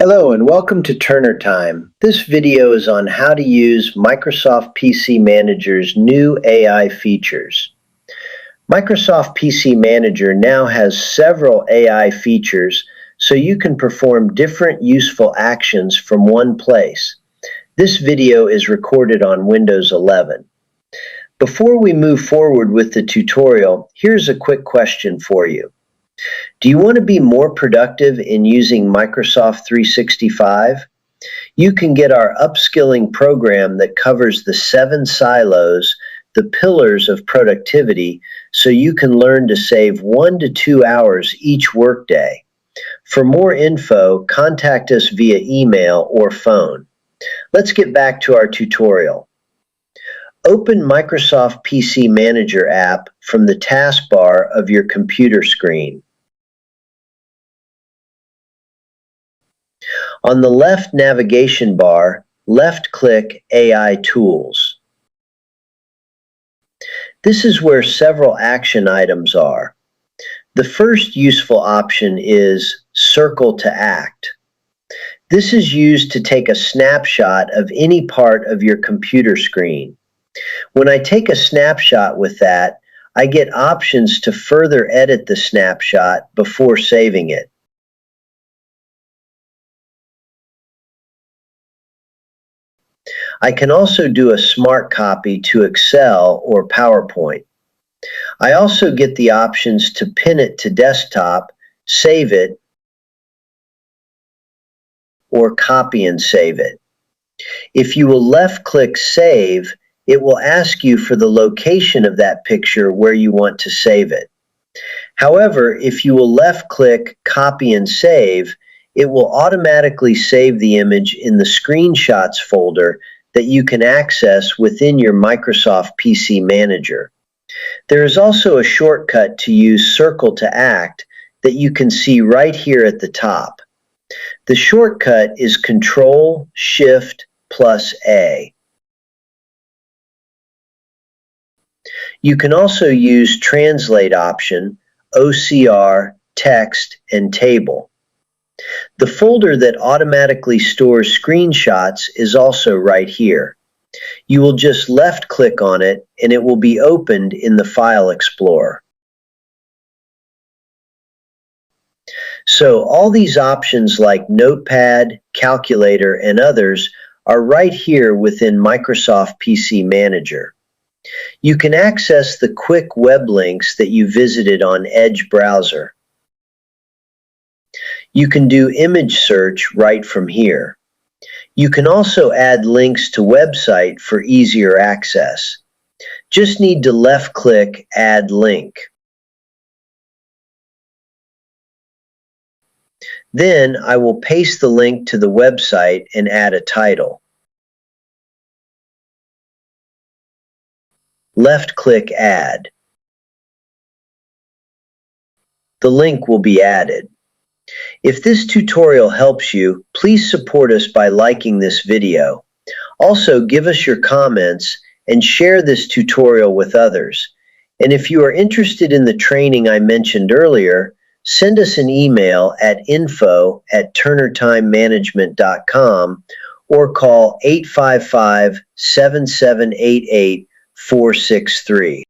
Hello and welcome to Turner Time. This video is on how to use Microsoft PC Manager's new AI features. Microsoft PC Manager now has several AI features so you can perform different useful actions from one place. This video is recorded on Windows 11. Before we move forward with the tutorial, here's a quick question for you. Do you want to be more productive in using Microsoft 365? You can get our upskilling program that covers the 7 silos, the pillars of productivity, so you can learn to save 1 to 2 hours each workday. For more info, contact us via email or phone. Let's get back to our tutorial. Open Microsoft PC Manager app from the taskbar of your computer screen. On the left navigation bar, left-click AI Tools. This is where several action items are. The first useful option is Circle to Act. This is used to take a snapshot of any part of your computer screen. When I take a snapshot with that, I get options to further edit the snapshot before saving it. I can also do a smart copy to Excel or PowerPoint. I also get the options to pin it to desktop, save it, or copy and save it. If you will left-click Save, it will ask you for the location of that picture where you want to save it. However, if you will left-click Copy and Save, it will automatically save the image in the Screenshots folder that you can access within your Microsoft PC Manager. There is also a shortcut to use Circle to Act that you can see right here at the top. The shortcut is Control-Shift+A. You can also use Translate option, OCR, Text, and Table. The folder that automatically stores screenshots is also right here. You will just left-click on it and it will be opened in the File Explorer. So all these options like Notepad, Calculator, and others are right here within Microsoft PC Manager. You can access the quick web links that you visited on Edge browser. You can do image search right from here. You can also add links to website for easier access. Just need to left-click Add Link. Then I will paste the link to the website and add a title. Left-click Add. The link will be added. If this tutorial helps you, please support us by liking this video. Also, give us your comments and share this tutorial with others. And if you are interested in the training I mentioned earlier, send us an email at info@turnertimemanagement.com or call 855-7788-463.